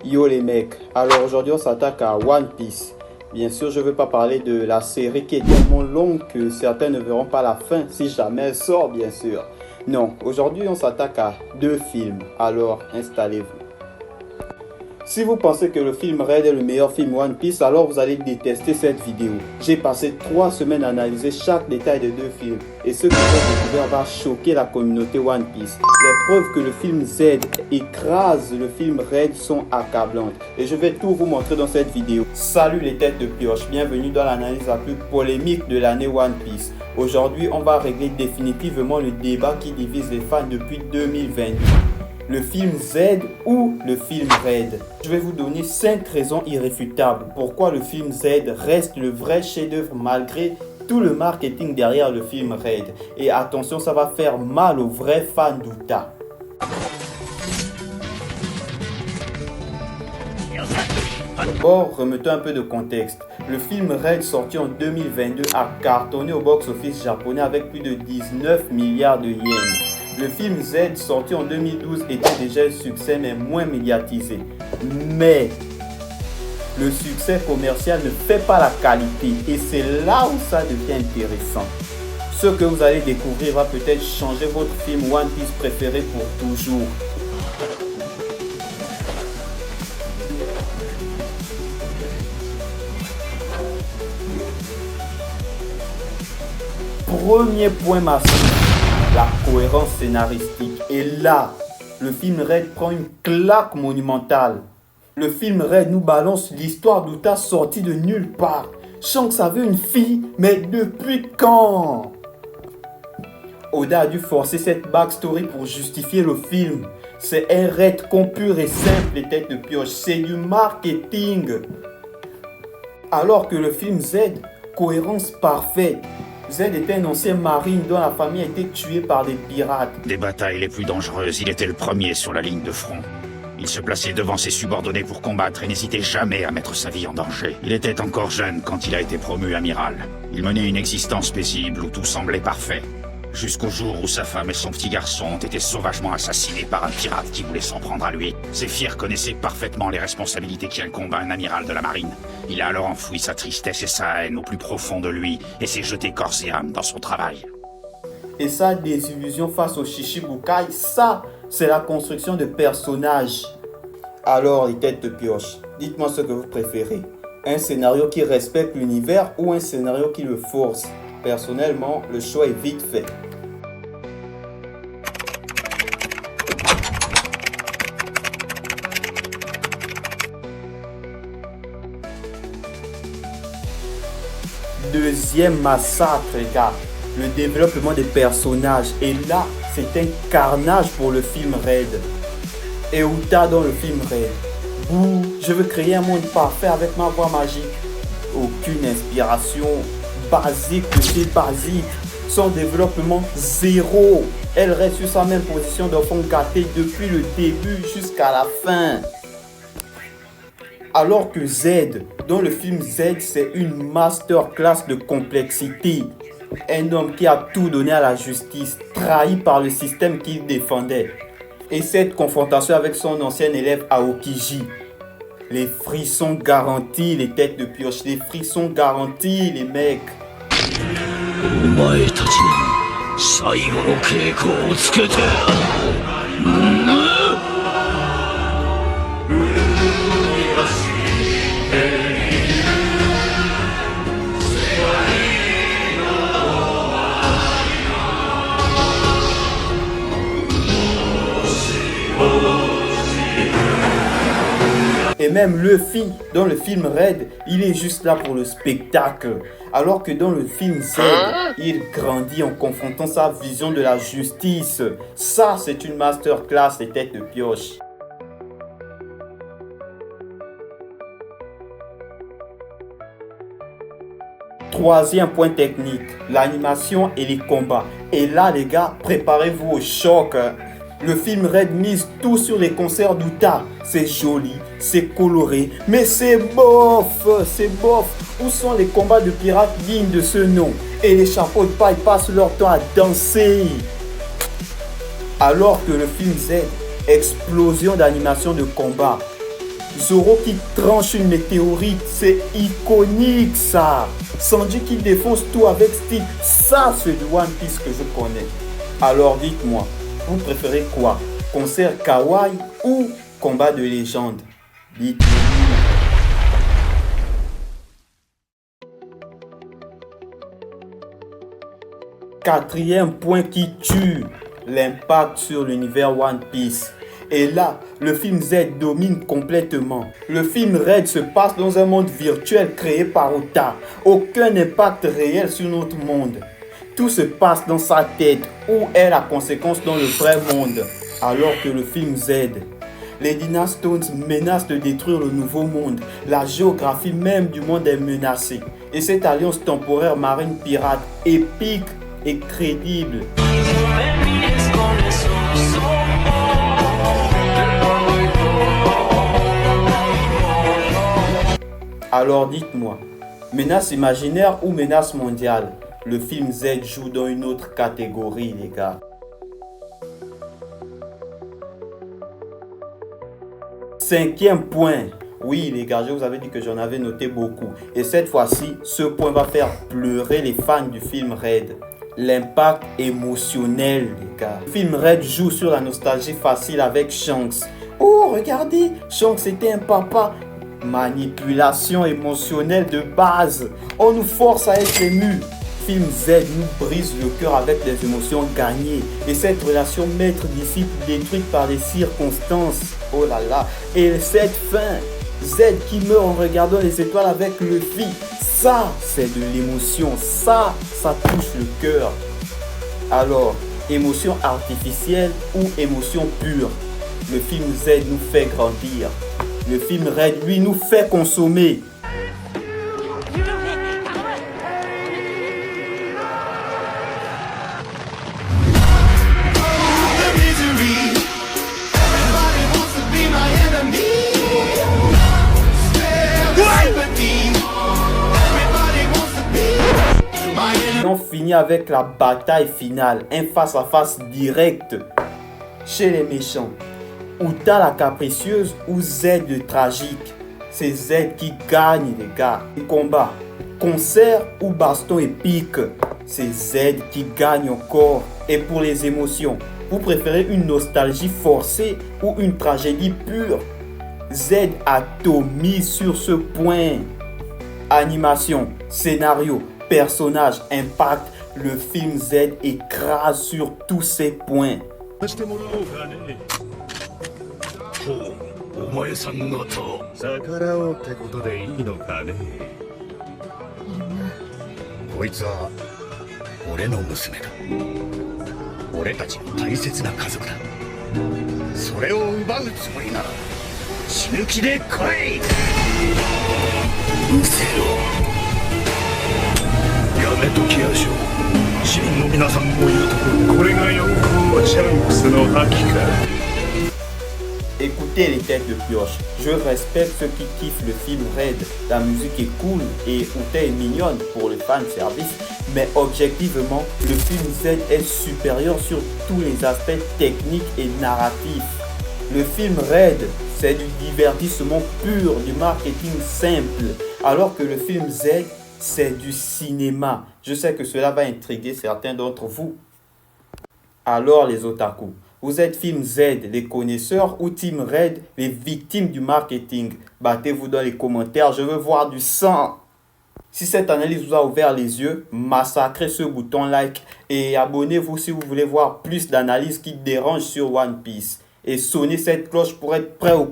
Yo les mecs, alors aujourd'hui on s'attaque à One Piece. Bien sûr je ne veux pas parler de la série qui est tellement longue que certains ne verront pas la fin si jamais elle sort bien sûr. Non, aujourd'hui on s'attaque à deux films, alors installez-vous. Si vous pensez que le film Red est le meilleur film One Piece, alors vous allez détester cette vidéo. J'ai passé 3 semaines à analyser chaque détail des deux films. Et ce que j'ai découvert va choquer la communauté One Piece. Les preuves que le film Z écrase le film Red sont accablantes. Et je vais tout vous montrer dans cette vidéo. Salut les têtes de pioche, bienvenue dans l'analyse la plus polémique de l'année One Piece. Aujourd'hui, on va régler définitivement le débat qui divise les fans depuis 2022. Le film Z ou le film Red. Je vais vous donner 5 raisons irréfutables pourquoi le film Z reste le vrai chef-d'œuvre malgré tout le marketing derrière le film Red. Et attention, ça va faire mal aux vrais fans d'Uta. D'abord, remettons un peu de contexte. Le film Red sorti en 2022 a cartonné au box-office japonais avec plus de 19 milliards de yens. Le film Z sorti en 2012 était déjà un succès mais moins médiatisé. Mais le succès commercial ne fait pas la qualité et c'est là où ça devient intéressant. Ce que vous allez découvrir va peut-être changer votre film One Piece préféré pour toujours. Premier point massif. La cohérence scénaristique. Et là, le film Red prend une claque monumentale. Le film Red nous balance l'histoire d'Uta sortie de nulle part. Shanks avait une fille, mais depuis quand? Oda a dû forcer cette backstory pour justifier le film. C'est un retcon pur et simple, les têtes de pioche. C'est du marketing. Alors que le film Z, cohérence parfaite. Z était un ancien marine dont la famille a été tuée par des pirates. Des batailles les plus dangereuses, il était le premier sur la ligne de front. Il se plaçait devant ses subordonnés pour combattre et n'hésitait jamais à mettre sa vie en danger. Il était encore jeune quand il a été promu amiral. Il menait une existence paisible où tout semblait parfait. Jusqu'au jour où sa femme et son petit garçon ont été sauvagement assassinés par un pirate qui voulait s'en prendre à lui. Zéphyr connaissait parfaitement les responsabilités qui incombent à un amiral de la marine. Il a alors enfoui sa tristesse et sa haine au plus profond de lui et s'est jeté corps et âme dans son travail. Et sa désillusion face au Shichibukai, ça, c'est la construction de personnages. Alors, les têtes de pioche, dites-moi ce que vous préférez. Un scénario qui respecte l'univers ou un scénario qui le force? Personnellement, le choix est vite fait. Deuxième massacre, les gars. Le développement des personnages. Et là, c'est un carnage pour le film Red. Et Uta dans le film Red. Bouh, je veux créer un monde parfait avec ma voix magique. Aucune inspiration. Basique de chez basique. Son développement zéro. Elle reste sur sa même position d'enfant gâté depuis le début jusqu'à la fin. Alors que Z, dans le film Z, c'est une masterclass de complexité. Un homme qui a tout donné à la justice, trahi par le système qu'il défendait. Et cette confrontation avec son ancien élève Aokiji. Les frissons garantis, les têtes de pioche, les frissons garantis, les mecs. Et même Luffy, dans le film Red, il est juste là pour le spectacle. Alors que dans le film Z, il grandit en confrontant sa vision de la justice. Ça, c'est une masterclass, les têtes de pioche. Troisième point technique, l'animation et les combats. Et là, les gars, préparez-vous au choc. Le film Red mise tout sur les concerts d'Uta. C'est joli, c'est coloré, mais c'est bof, c'est bof. Où sont les combats de pirates dignes de ce nom? Et les chapeaux de paille passent leur temps à danser. Alors que le film Z, explosion d'animation de combat. Zoro qui tranche une météorite, c'est iconique ça. Sanji qui défonce tout avec style, ça c'est du One Piece que je connais. Alors dites-moi, vous préférez quoi? Concert kawaii ou combat de légende? Dites-moi. Quatrième point qui tue, l'impact sur l'univers One Piece. Et là, le film Z domine complètement. Le film Red se passe dans un monde virtuel créé par Ota. Aucun impact réel sur notre monde. Tout se passe dans sa tête, où est la conséquence dans le vrai monde. Alors que le film Z, les Dynastones menacent de détruire le nouveau monde. La géographie même du monde est menacée. Et cette alliance temporaire marine pirate épique et crédible. Alors dites-moi, menace imaginaire ou menace mondiale? Le film Z joue dans une autre catégorie, les gars. Cinquième point. Oui, les gars, je vous avais dit que j'en avais noté beaucoup. Et cette fois-ci, ce point va faire pleurer les fans du film Red. L'impact émotionnel, les gars. Le film Red joue sur la nostalgie facile avec Shanks. Oh, regardez, Shanks était un papa. Manipulation émotionnelle de base. On nous force à être émus. Film Z nous brise le cœur avec des émotions gagnées. Et cette relation maître-disciple détruite par les circonstances. Oh là là. Et cette fin. Z qui meurt en regardant les étoiles avec Luffy. Ça, c'est de l'émotion. Ça touche le cœur. Alors, émotion artificielle ou émotion pure? Le film Z nous fait grandir. Le film Red, lui, nous fait consommer. On finit avec la bataille finale, un face-à-face direct chez les méchants. Uta la capricieuse ou Z le tragique? C'est Z qui gagne, les gars. Combat, concert ou baston épique? C'est Z qui gagne encore. Et pour les émotions, vous préférez une nostalgie forcée ou une tragédie pure? Z atomise sur ce point. Animation, scénario, personnage, impact, le film Z écrase sur tous ces points. Écoutez les têtes de pioche, je respecte ceux qui kiffent le film Red, la musique est cool et Uta est mignonne pour le fan service, mais objectivement, le film Z est supérieur sur tous les aspects techniques et narratifs. Le film Red, c'est du divertissement pur, du marketing simple, alors que le film Z, c'est du cinéma. Je sais que cela va intriguer certains d'entre vous. Alors les otaku, vous êtes Film Z, les connaisseurs, ou Team Red, les victimes du marketing? Battez-vous dans les commentaires, je veux voir du sang. Si cette analyse vous a ouvert les yeux, massacrez ce bouton like et abonnez-vous si vous voulez voir plus d'analyses qui dérangent sur One Piece. Et sonnez cette cloche pour être prêt au